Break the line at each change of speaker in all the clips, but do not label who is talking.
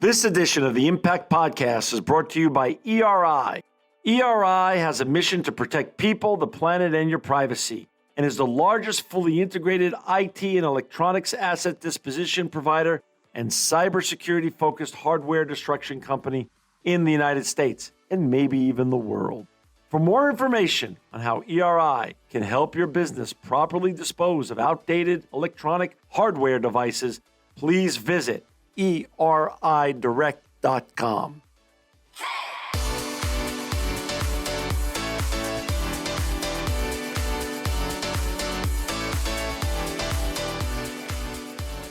This edition of the Impact Podcast is brought to you by ERI. ERI has a mission to protect people, the planet, and your privacy, and is the largest fully integrated IT and electronics asset disposition provider and cybersecurity-focused hardware destruction company in the United States, and maybe even the world. For more information on how ERI can help your business properly dispose of outdated electronic hardware devices, please visit eridirect.com.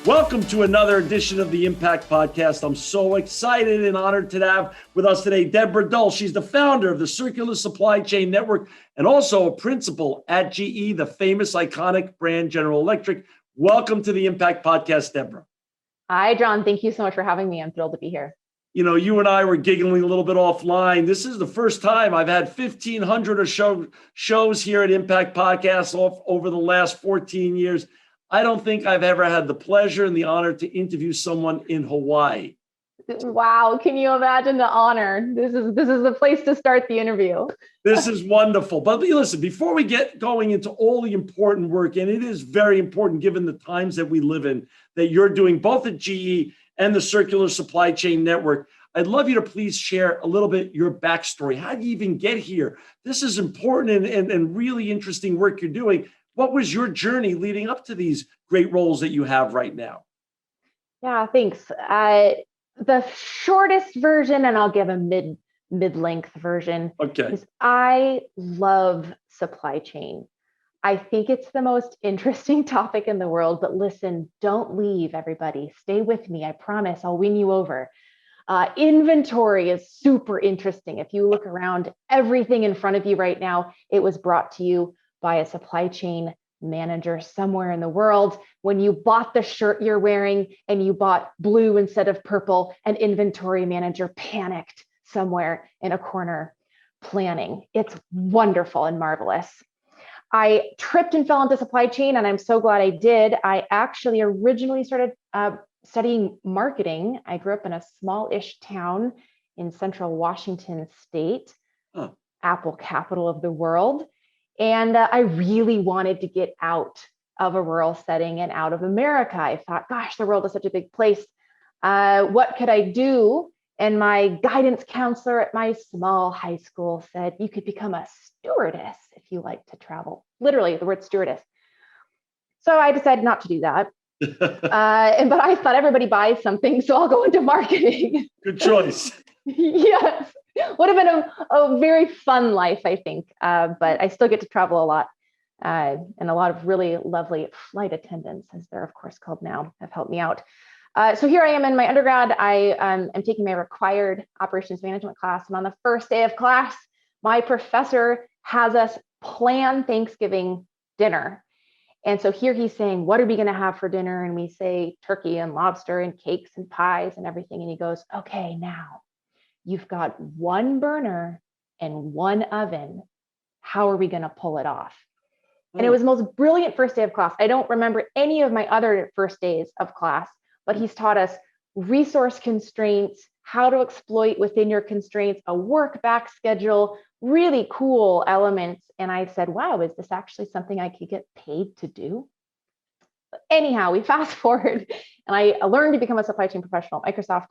Welcome to another edition of the Impact Podcast. I'm so excited and honored to have with us today Deborah. She's the founder of the Circular Supply Chain Network and also a principal at GE, the famous iconic brand General Electric. Welcome to the Impact Podcast, Deborah.
Hi, John. Thank you so much for having me. I'm thrilled to be here.
You know, you and I were giggling a little bit offline. This is the first time I've had 1,500 or so shows here at Impact Podcast over the last 14 years. I don't think I've ever had the pleasure and the honor to interview someone in Hawaii.
Wow. Can you imagine the honor? This is the place to start the interview.
This is wonderful. But listen, before we get going into all the important work, and it is very important given the times that we live in, that you're doing both at GE and the Circular Supply Chain Network, I'd love you to please share a little bit your backstory. How did you even get here? This is important and really interesting work you're doing. What was your journey leading up to these great roles that you have right now?
Yeah, thanks. The shortest version, and I'll give a mid-length version.
Okay.
Is I love supply chain. I think it's the most interesting topic in the world, but listen, don't leave, everybody. Stay with me. I promise I'll win you over. Inventory is super interesting. If you look around, everything in front of you right now, it was brought to you by a supply chain manager somewhere in the world. When you bought the shirt you're wearing and you bought blue instead of purple, an inventory manager panicked somewhere in a corner planning. It's wonderful and marvelous. I tripped and fell into supply chain, and I'm so glad I did. I actually originally started studying marketing. I grew up in a small-ish town in central Washington state, Apple capital of the world. And I really wanted to get out of a rural setting and out of America. I thought, gosh, the world is such a big place. What could I do? And my guidance counselor at my small high school said, you could become a stewardess if you like to travel. Literally, the word stewardess. So I decided not to do that. But I thought everybody buys something, so I'll go into marketing.
Good choice.
Yes. Would have been a very fun life, I think. But I still get to travel a lot. And a lot of really lovely flight attendants, as they're of course called now, have helped me out. So here I am in my undergrad. I am taking my required operations management class. And on the first day of class, my professor has us plan Thanksgiving dinner. And so here he's saying, what are we going to have for dinner? And we say turkey and lobster and cakes and pies and everything. And he goes, okay, now you've got one burner and one oven. How are we going to pull it off? And it was the most brilliant first day of class. I don't remember any of my other first days of class, but he's taught us resource constraints, how to exploit within your constraints, a work back schedule, really cool elements. And I said, wow, is this actually something I could get paid to do? But anyhow, we fast forward and I learned to become a supply chain professional at Microsoft.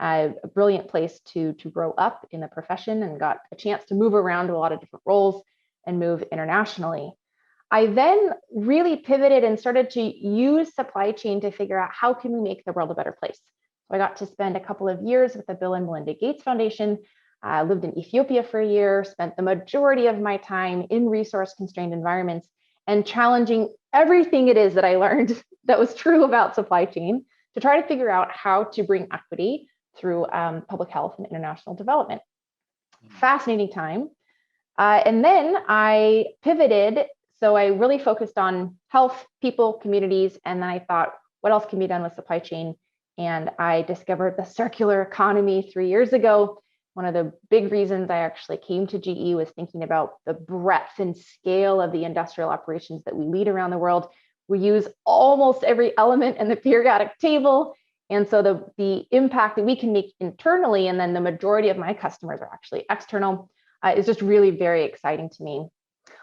A brilliant place to grow up in the profession, and got a chance to move around to a lot of different roles and move internationally. I then really pivoted and started to use supply chain to figure out how can we make the world a better place. So I got to spend a couple of years with the Bill and Melinda Gates Foundation. I lived in Ethiopia for a year, spent the majority of my time in resource-constrained environments and challenging everything it is that I learned that was true about supply chain to try to figure out how to bring equity through public health and international development. Fascinating time. And then I pivoted. So I really focused on health, people, communities. And then I thought, what else can be done with supply chain? And I discovered the circular economy 3 years ago. One of the big reasons I actually came to GE was thinking about the breadth and scale of the industrial operations that we lead around the world. We use almost every element in the periodic table. And so the impact that we can make internally, and then the majority of my customers are actually external, is just really very exciting to me.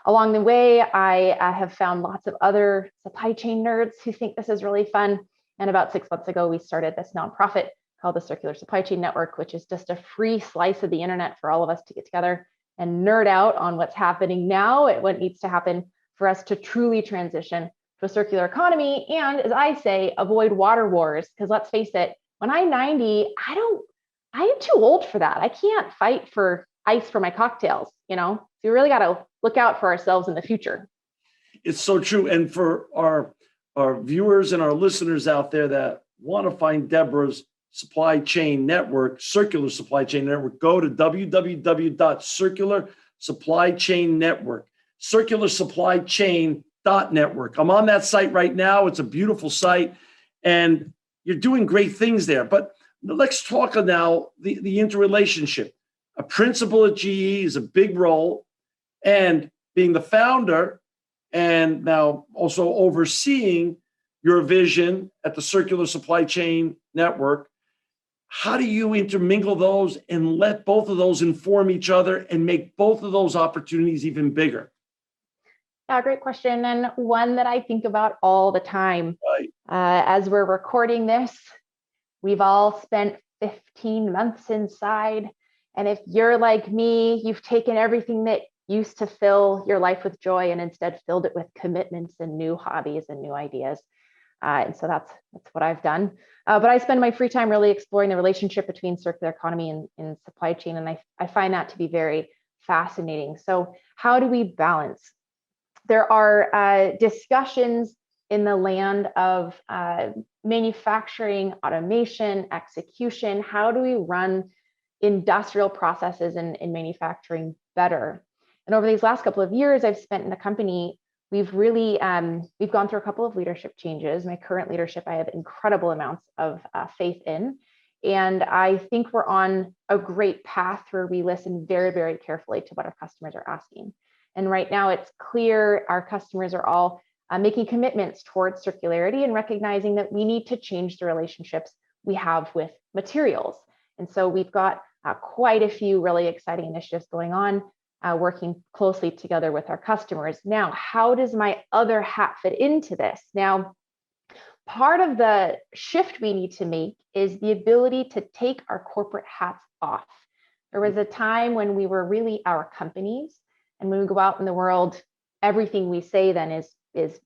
Along the way, I have found lots of other supply chain nerds who think this is really fun. And about 6 months ago, we started this nonprofit called the Circular Supply Chain Network, which is just a free slice of the internet for all of us to get together and nerd out on what's happening now and what needs to happen for us to truly transition to a circular economy. And as I say, avoid water wars, because let's face it, when I'm 90, I am too old for that. I can't fight for ice for my cocktails, So we really got to look out for ourselves in the future.
It's so true. And for our viewers and our listeners out there that want to find Deborah's supply chain network, Circular Supply Chain Network, go to www.circularsupplychainnetwork, circularsupplychain.network. I'm on that site right now. It's a beautiful site, and you're doing great things there. But let's talk now the interrelationship. A principal at GE is a big role, and being the founder and now also overseeing your vision at the Circular Supply Chain Network. How do you intermingle those and let both of those inform each other and make both of those opportunities even bigger?
Yeah, great question. And one that I think about all the time.
Right.
As we're recording this, we've all spent 15 months inside. And if you're like me, you've taken everything that used to fill your life with joy and instead filled it with commitments and new hobbies and new ideas. And so that's what I've done. But I spend my free time really exploring the relationship between circular economy and supply chain. And I find that to be very fascinating. So how do we balance? There are discussions in the land of manufacturing, automation, execution. How do we run industrial processes in manufacturing better? And over these last couple of years I've spent in the company, we've really we've gone through a couple of leadership changes. My current leadership, I have incredible amounts of faith in, and I think we're on a great path where we listen very, very carefully to what our customers are asking. And right now, it's clear our customers are all making commitments towards circularity and recognizing that we need to change the relationships we have with materials. And so we've got quite a few really exciting initiatives going on, working closely together with our customers. Now, how does my other hat fit into this? Now, part of the shift we need to make is the ability to take our corporate hats off. There was a time when we were really our companies, and when we go out in the world, everything we say then is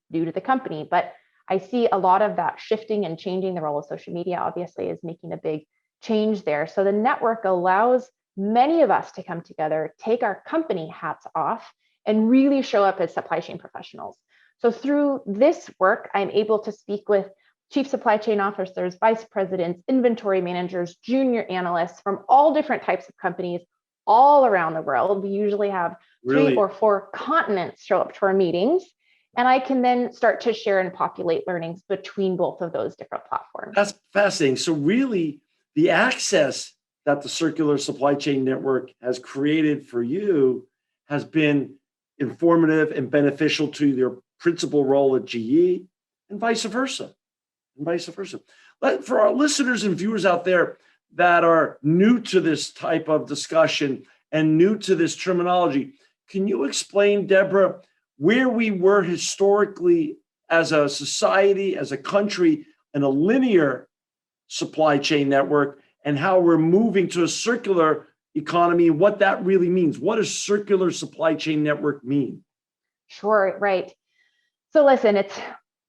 due to the company. But I see a lot of that shifting and changing. The role of social media obviously is making a big change there. So the network allows many of us to come together, take our company hats off, and really show up as supply chain professionals. So through this work, I'm able to speak with chief supply chain officers, vice presidents, inventory managers, junior analysts from all different types of companies all around the world. We usually have 3 or 4 continents show up to our meetings. And I can then start to share and populate learnings between both of those different platforms.
That's fascinating. So really, the access that the Circular Supply Chain Network has created for you has been informative and beneficial to your principal role at GE and vice versa. For our listeners and viewers out there that are new to this type of discussion and new to this terminology, can you explain, Deborah, where we were historically as a society, as a country, in a linear supply chain network, and how we're moving to a circular economy and what that really means? What does circular supply chain network mean?
Sure, right. So listen, it's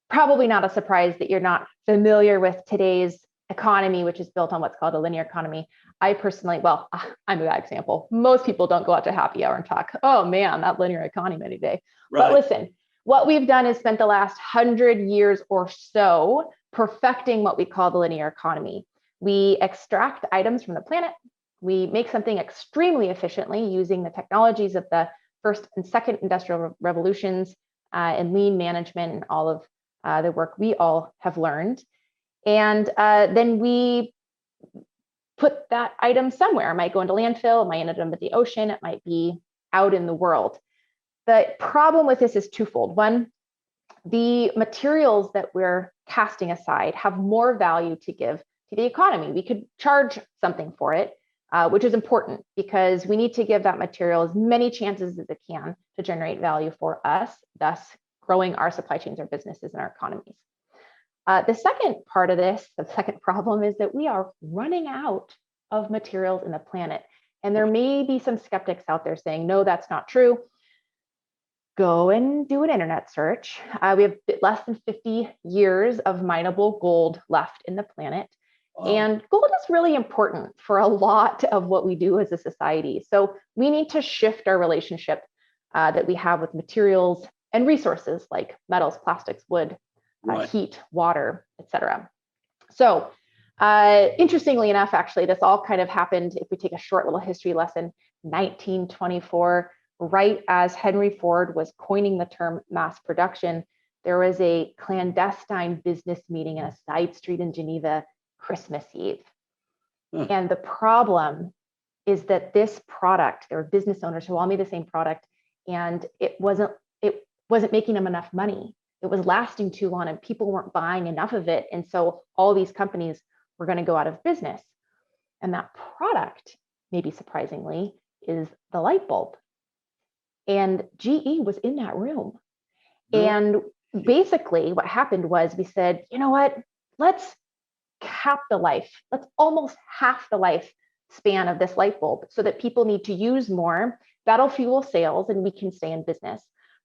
probably not a surprise that you're not familiar with today's economy, which is built on what's called a linear economy. I personally, well, I'm a bad example. Most people don't go out to happy hour and talk, oh man, that linear economy any day. Right. But listen, what we've done is spent the last 100 years or so perfecting what we call the linear economy. We extract items from the planet. We make something extremely efficiently using the technologies of the first and second industrial revolutions and lean management and all of the work we all have learned. And then we put that item somewhere. It might go into landfill, it might end up in the ocean, it might be out in the world. The problem with this is twofold. One, the materials that we're casting aside have more value to give to the economy. We could charge something for it, which is important because we need to give that material as many chances as it can to generate value for us, thus growing our supply chains, our businesses, and our economies. The second part of this, the second problem, is that we are running out of materials in the planet. And there may be some skeptics out there saying, no, that's not true. Go and do an internet search. We have less than 50 years of mineable gold left in the planet. Wow. And gold is really important for a lot of what we do as a society. So we need to shift our relationship that we have with materials and resources like metals, plastics, wood, right. Heat, water, etc. So interestingly enough, actually, this all kind of happened, if we take a short little history lesson, 1924, right as Henry Ford was coining the term mass production, there was a clandestine business meeting in a side street in Geneva, Christmas Eve. And the problem is that this product, there were business owners who all made the same product, and it wasn't making them enough money. It was lasting too long and people weren't buying enough of it. And so all these companies were going to go out of business. And that product, maybe surprisingly, is the light bulb. And GE was in that room. And basically what happened was we said, you know what, let's cap the life. Let's almost half the life span of this light bulb so that people need to use more. That'll fuel sales and we can stay in business.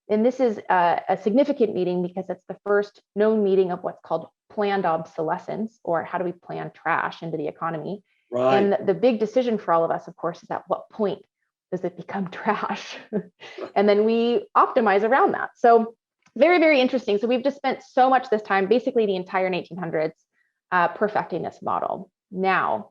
And this is a significant meeting because it's the first known meeting of what's called planned obsolescence, or how do we plan trash into the economy. Right. And the big decision for all of us, of course, is at what point does it become trash? And then we optimize around that. So very, very interesting. So we've just spent so much this time, basically the entire 1900s, perfecting this model. Now,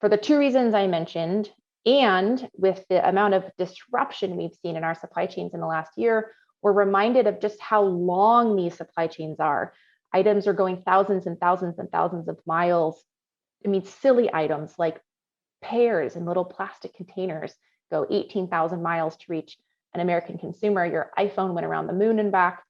for the two reasons I mentioned, and with the amount of disruption we've seen in our supply chains in the last year, we're reminded of just how long these supply chains are. Items are going thousands and thousands and thousands of miles. I mean, silly items like pears in little plastic containers go 18,000 miles to reach an American consumer. Your iPhone went around the moon and back.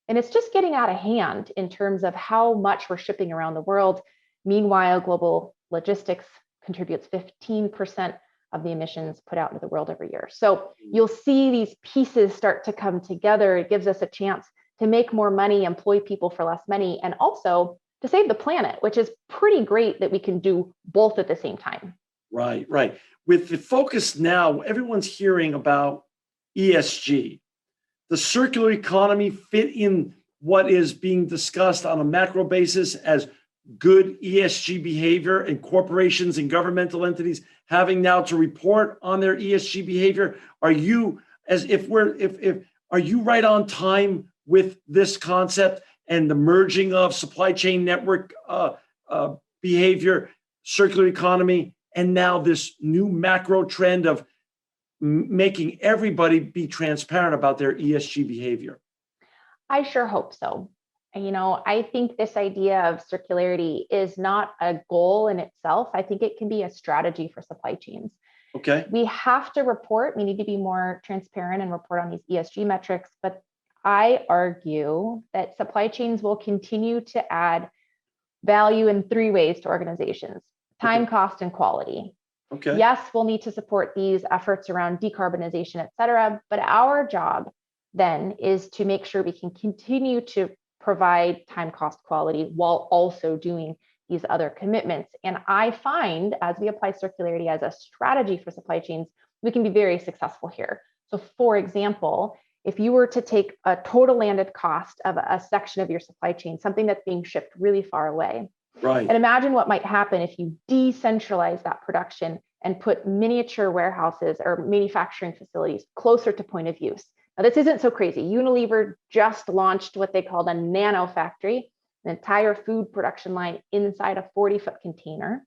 And it's just getting out of hand in terms of how much we're shipping around the world. Meanwhile, global logistics contributes 15% of the emissions put out into the world every year. So you'll see these pieces start to come together. It gives us a chance to make more money, employ people for less money, and also to save the planet, which is pretty great that we can do both at the same time.
Right, right. With the focus now, everyone's hearing about ESG. The circular economy fit in what is being discussed on a macro basis as good ESG behavior, and corporations and governmental entities having now to report on their ESG behavior. Are you, are you right on time with this concept and the merging of supply chain network behavior, circular economy, and now this new macro trend of making everybody be transparent about their ESG behavior?
I sure hope so. You know, I think this idea of circularity is not a goal in itself. I think it can be a strategy for supply chains. Okay. We have to report. We need to be more transparent and report on these ESG metrics. But I argue that supply chains will continue to add value in three ways to organizations: time, cost, and quality. Okay. Yes, we'll need to support these efforts around decarbonization, et cetera. But our job then is to make sure we can continue to provide time, cost, quality while also doing these other commitments. And I find as we apply circularity as a strategy for supply chains, we can be very successful here. So for example, if you were to take a total landed cost of a section of your supply chain, something that's being shipped really far away, right, and imagine what might happen if you decentralize that production and put miniature warehouses or manufacturing facilities closer to point of use. Now, this isn't so crazy. Unilever just launched what they called a nano factory, an entire food production line inside a 40-foot container,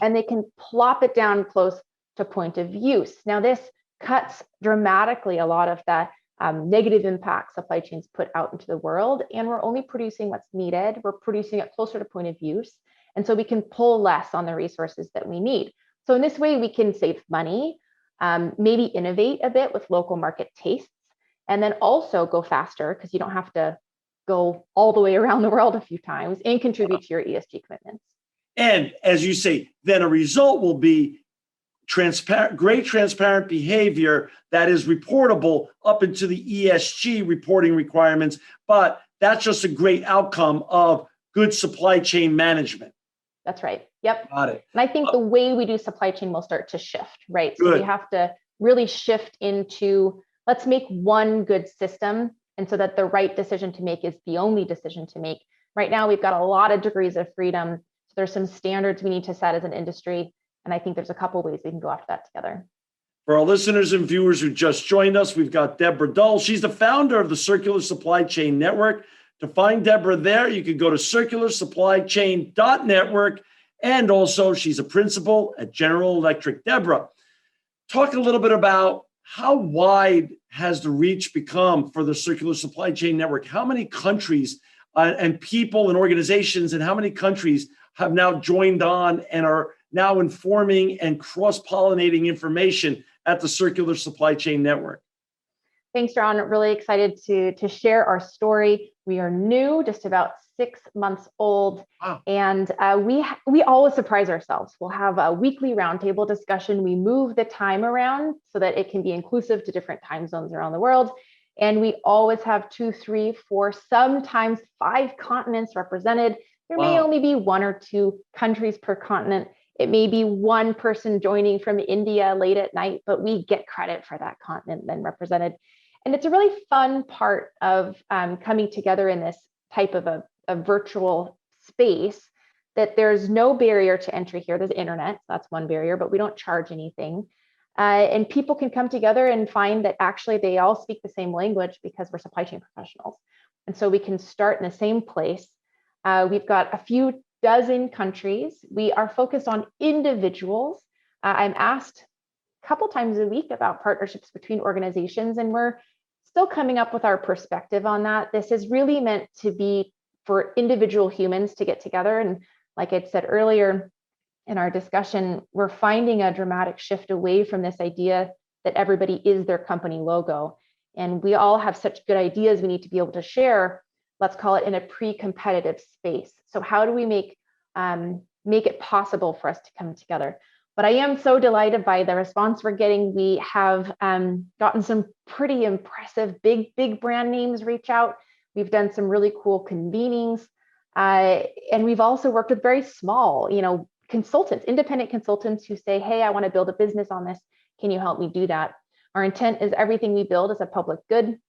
and they can plop it down close to point of use. Now, this cuts dramatically a lot of the negative impact supply chains put out into the world, and we're only producing what's needed. We're producing it closer to point of use, and so we can pull less on the resources that we need. So in this way, we can save money, maybe innovate a bit with local market tastes, and then also go faster because you don't have to go all the way around the world a few times and contribute to your ESG commitments.
And as you say, then a result will be great transparent behavior that is reportable up into the ESG reporting requirements. But that's just a great outcome of good supply chain management.
That's right. Yep.
Got it.
And I think the way we do supply chain will start to shift, right?
Good.
So we have to really shift into, let's make one good system, and so that the right decision to make is the only decision to make. Right now, we've got a lot of degrees of freedom. So there's some standards we need to set as an industry. And I think there's a couple ways we can go after that together.
For our listeners and viewers who just joined us, we've got Deborah Dull. She's the founder of the Circular Supply Chain Network. To find Deborah there, you can go to circularsupplychain.network. And also, she's a principal at General Electric. Deborah, talk a little bit about how wide has the reach become for the Circular Supply Chain Network? How many countries and people and organizations and how many countries have now joined on and are now informing and cross-pollinating information at the Circular Supply Chain Network?
Thanks, John. Really excited to share our story. We are new, just about 6 months old.
Wow.
And we always surprise ourselves. We'll have a weekly roundtable discussion. We move the time around so that it can be inclusive to different time zones around the world. And we always have 2, 3, 4, sometimes 5 continents represented. There may only be 1 or 2 countries per continent. It may be one person joining from India late at night, but we get credit for that continent then represented. And it's a really fun part of coming together in this type of a virtual space, that there's no barrier to entry here. There's internet, that's one barrier, but we don't charge anything. And people can come together and find that actually they all speak the same language because we're supply chain professionals. And so we can start in the same place. We've got a few dozen countries. We are focused on individuals. I'm asked a couple times a week about partnerships between organizations, and we're still coming up with our perspective on that. This is really meant to be for individual humans to get together. And like I said earlier in our discussion, we're finding a dramatic shift away from this idea that everybody is their company logo. And we all have such good ideas we need to be able to share, let's call it in a pre-competitive space. So how do we make it possible for us to come together? But I am so delighted by the response we're getting. We have gotten some pretty impressive big brand names reach out. We've done some really cool convenings. And we've also worked with very small, consultants, independent consultants who say, hey, I want to build a business on this. Can you help me do that? Our intent is everything we build is a public good.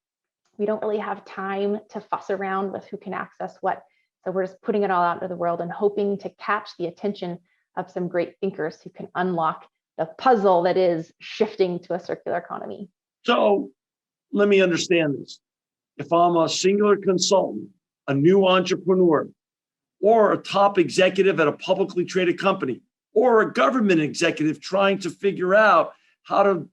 We don't really have time to fuss around with who can access what. So we're just putting it all out into the world and hoping to catch the attention of some great thinkers who can unlock the puzzle that is shifting to a circular economy.
So let me understand this. If I'm a singular consultant, a new entrepreneur, or a top executive at a publicly traded company, or a government executive trying to figure out how to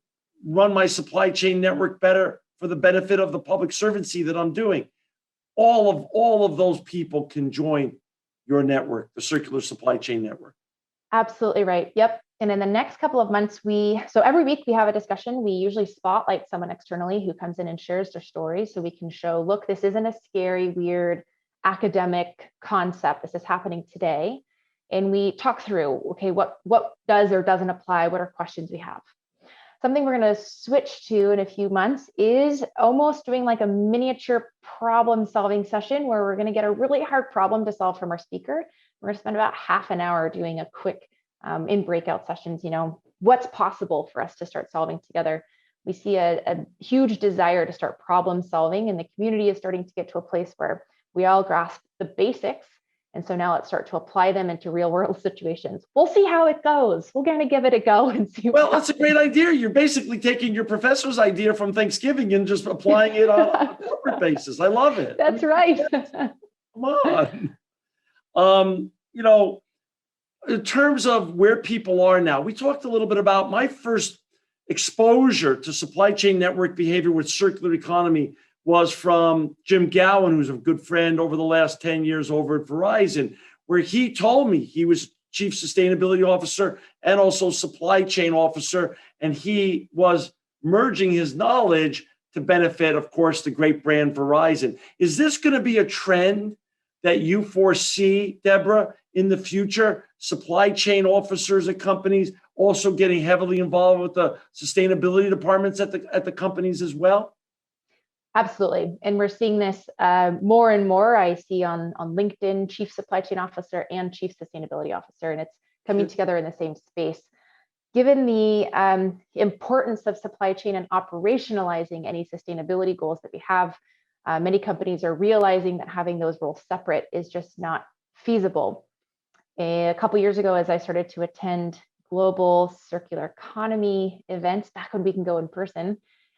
run my supply chain network better for the benefit of the public servancy that I'm doing, all of those people can join your network, the Circular Supply Chain Network.
Absolutely right. Yep. And in the next couple of months, so every week we have a discussion. We usually spotlight someone externally who comes in and shares their story so we can show, look, this isn't a scary, weird academic concept. This is happening today. And we talk through, okay, what does or doesn't apply? What are questions we have? Something we're going to switch to in a few months is almost doing like a miniature problem solving session where we're going to get a really hard problem to solve from our speaker. We're going to spend about half an hour doing a quick in breakout sessions, what's possible for us to start solving together. We see a huge desire to start problem solving, and the community is starting to get to a place where we all grasp the basics. And so now let's start to apply them into real world situations. We'll see how it goes. We're going to give it a go and see.
Well, that's a great idea. You're basically taking your professor's idea from Thanksgiving and just applying it on a corporate basis. I love it.
That's right.
Come on. In terms of where people are now, we talked a little bit about my first exposure to supply chain network behavior with circular economy was from Jim Gowan, who's a good friend over the last 10 years over at Verizon, where he told me he was chief sustainability officer and also supply chain officer. And he was merging his knowledge to benefit, of course, the great brand Verizon. Is this going to be a trend that you foresee, Deborah, in the future? Supply chain officers at companies also getting heavily involved with the sustainability departments at the companies as well?
Absolutely. And we're seeing this more and more. I see on LinkedIn, Chief Supply Chain Officer and Chief Sustainability Officer, and it's coming together in the same space. Given the importance of supply chain and operationalizing any sustainability goals that we have, many companies are realizing that having those roles separate is just not feasible. A couple of years ago, as I started to attend global circular economy events back when we can go in person,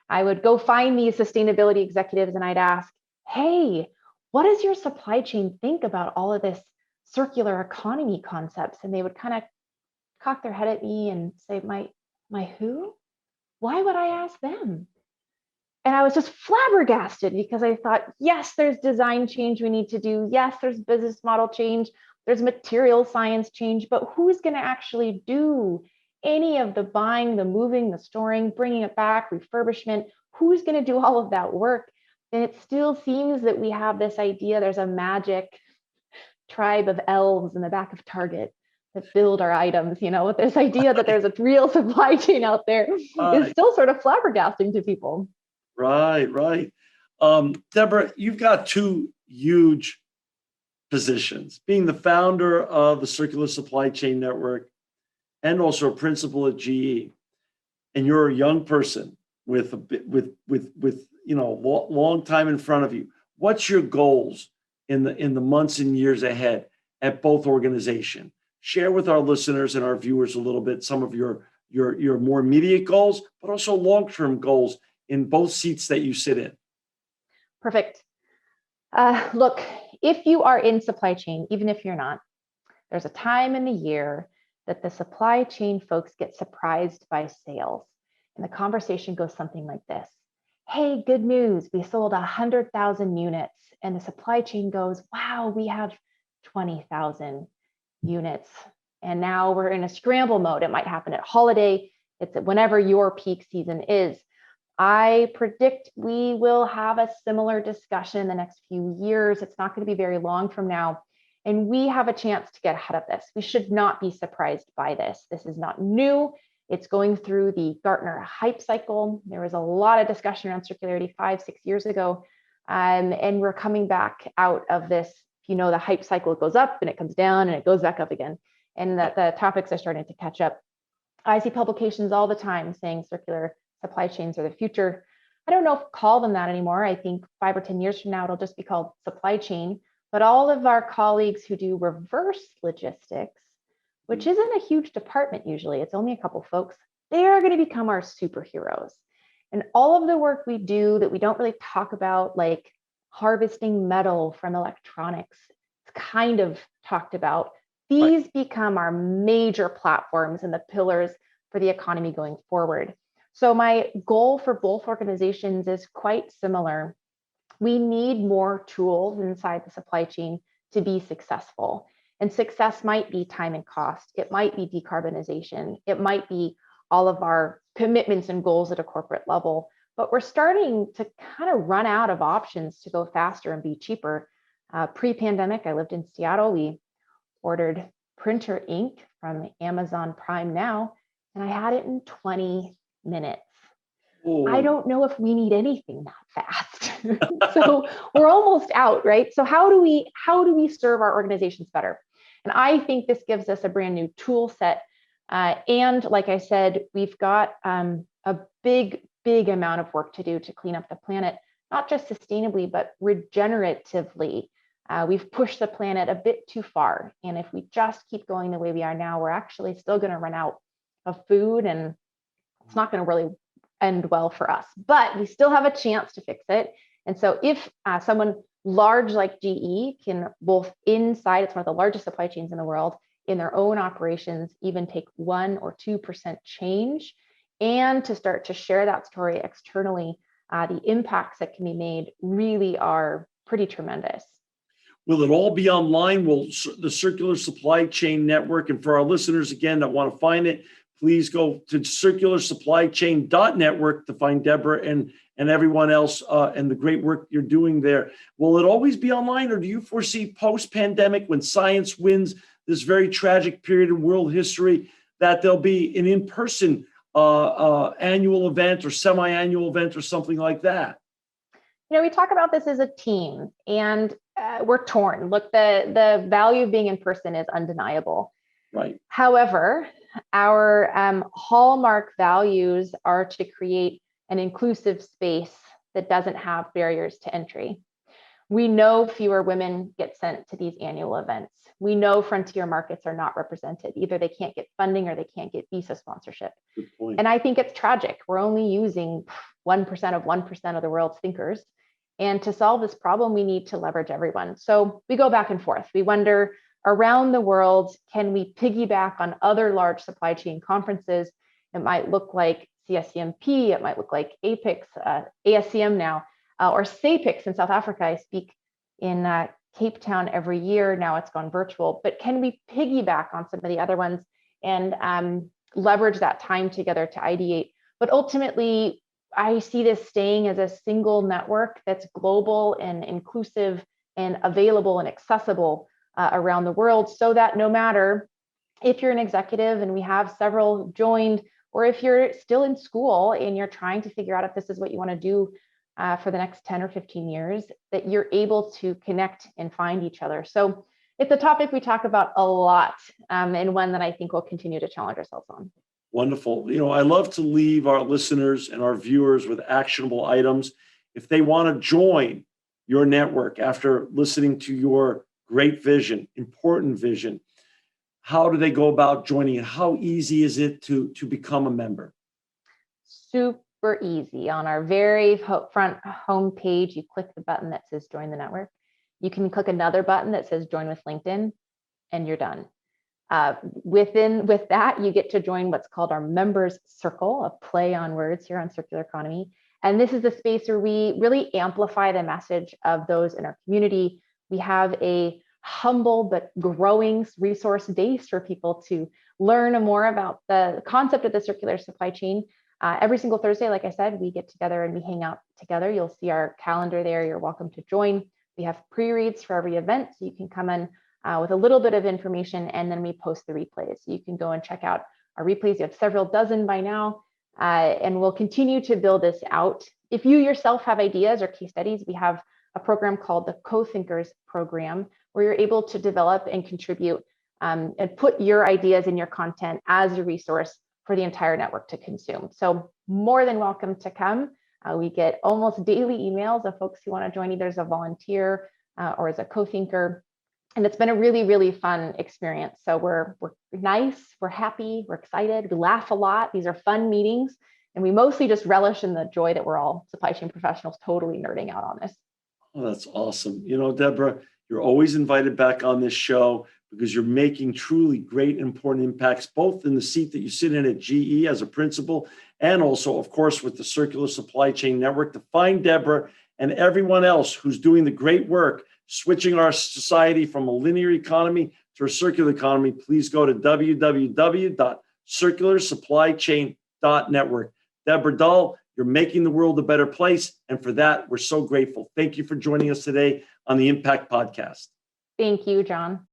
I would go find these sustainability executives and I'd ask, hey, what does your supply chain think about all of this circular economy concepts? And they would kind of cock their head at me and say, my who? Why would I ask them? And I was just flabbergasted because I thought, yes, there's design change we need to do. Yes, there's business model change. There's material science change, but who's going to actually do any of the buying, the moving, the storing, bringing it back, refurbishment? Who's going to do all of that work? And it still seems that we have this idea there's a magic tribe of elves in the back of Target that build our items, with this idea that there's a real supply chain out there is still sort of flabbergasting to people.
Right. Deborah, you've got two huge positions, being the founder of the Circular Supply Chain Network and also a principal at GE. And you're a young person with long time in front of you. What's your goals in the months and years ahead at both organizations? Share with our listeners and our viewers a little bit some of your more immediate goals, but also long-term goals in both seats that you sit in.
Perfect. Look, if you are in supply chain, even if you're not, there's a time in the year that the supply chain folks get surprised by sales. And the conversation goes something like this. Hey, good news. We sold 100,000 units. And the supply chain goes, wow, we have 20,000 units. And now we're in a scramble mode. It might happen at holiday. It's whenever your peak season is. I predict we will have a similar discussion in the next few years. It's not going to be very long from now. And we have a chance to get ahead of this. We should not be surprised by this. This is not new. It's going through the Gartner hype cycle. There was a lot of discussion around circularity 5-6 years ago. And we're coming back out of this. The hype cycle goes up and it comes down and it goes back up again. And the topics are starting to catch up. I see publications all the time saying circular supply chains are the future. I don't know if call them that anymore. I think 5 or 10 years from now, it'll just be called supply chain. But all of our colleagues who do reverse logistics, which isn't a huge department usually, it's only a couple folks, they are going to become our superheroes. And all of the work we do that we don't really talk about, like harvesting metal from electronics, it's kind of talked about. These become our major platforms and the pillars for the economy going forward. So my goal for both organizations is quite similar. We need more tools inside the supply chain to be successful. And success might be time and cost. It might be decarbonization. It might be all of our commitments and goals at a corporate level. But we're starting to kind of run out of options to go faster and be cheaper. Pre-pandemic, I lived in Seattle. We ordered printer ink from Amazon Prime Now, and I had it in 20 minutes. Ooh. I don't know if we need anything that fast. So we're almost out, right? So how do we serve our organizations better? And I think this gives us a brand new tool set. And like I said, we've got a big amount of work to do to clean up the planet, not just sustainably, but regeneratively. We've pushed the planet a bit too far. And if we just keep going the way we are now, we're actually still going to run out of food, and it's not going to really end well for us. But we still have a chance to fix it. And so if someone large like GE can both inside, it's one of the largest supply chains in the world, in their own operations, even take 1 or 2% change, and to start to share that story externally, the impacts that can be made really are pretty tremendous.
Will it all be online? Will the Circular Supply Chain Network, and for our listeners, again, that want to find it, please go to circularsupplychain.network to find Deborah and everyone else and the great work you're doing there. Will it always be online, or do you foresee post-pandemic, when science wins this very tragic period in world history, that there'll be an in-person annual event or semi-annual event or something like that?
We talk about this as a team, and we're torn. Look, the value of being in person is undeniable.
Right.
However, our hallmark values are to create an inclusive space that doesn't have barriers to entry. We know fewer women get sent to these annual events. We know frontier markets are not represented. Either they can't get funding or they can't get visa sponsorship.
Good point.
And I think it's tragic. We're only using 1% of 1% of the world's thinkers. And to solve this problem, we need to leverage everyone. So we go back and forth. We wonder, around the world, can we piggyback on other large supply chain conferences? It might look like CSCMP, it might look like APIX, ASCM now, or SAPIX in South Africa. I speak in Cape Town every year. Now it's gone virtual, but can we piggyback on some of the other ones and leverage that time together to ideate? But ultimately, I see this staying as a single network that's global and inclusive and available and accessible around the world, so that no matter if you're an executive, and we have several joined, or if you're still in school and you're trying to figure out if this is what you want to do for the next 10 or 15 years, that you're able to connect and find each other. So it's a topic we talk about a lot, and one that I think we'll continue to challenge ourselves on.
Wonderful. I love to leave our listeners and our viewers with actionable items. If they want to join your network after listening to your great vision, important vision, how do they go about joining it? How easy is it to become a member?
Super easy. On our very front homepage, you click the button that says join the network. You can click another button that says join with LinkedIn, and you're done. With that, you get to join what's called our members circle, a play on words here on circular economy. And this is the space where we really amplify the message of those in our community. We have a humble but growing resource base for people to learn more about the concept of the circular supply chain. Every single Thursday, like I said, we get together and we hang out together. You'll see our calendar there. You're welcome to join. We have pre-reads for every event, so you can come in with a little bit of information, and then we post the replays. So you can go and check out our replays. You have several dozen by now, and we'll continue to build this out. If you yourself have ideas or case studies, we have a program called the Co-Thinkers Program, where you're able to develop and contribute and put your ideas and your content as a resource for the entire network to consume. So more than welcome to come. We get almost daily emails of folks who want to join either as a volunteer or as a co-thinker. And it's been a really, really fun experience. So we're nice, we're happy, we're excited, we laugh a lot. These are fun meetings, and we mostly just relish in the joy that we're all supply chain professionals totally nerding out on this.
Oh, that's awesome. Deborah, you're always invited back on this show because you're making truly great, important impacts, both in the seat that you sit in at GE as a principal, and also, of course, with the Circular Supply Chain Network. To find Deborah and everyone else who's doing the great work switching our society from a linear economy to a circular economy, please go to www.circularsupplychain.network. Deborah Dahl, you're making the world a better place. And for that, we're so grateful. Thank you for joining us today on the Impact Podcast.
Thank you, John.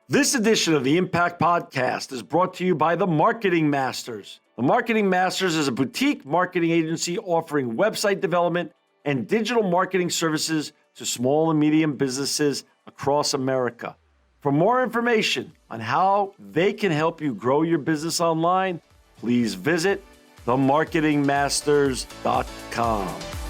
This edition of the Impact Podcast is brought to you by the Marketing Masters. The Marketing Masters is a boutique marketing agency offering website development and digital marketing services to small and medium businesses across America. For more information on how they can help you grow your business online, please visit themarketingmasters.com.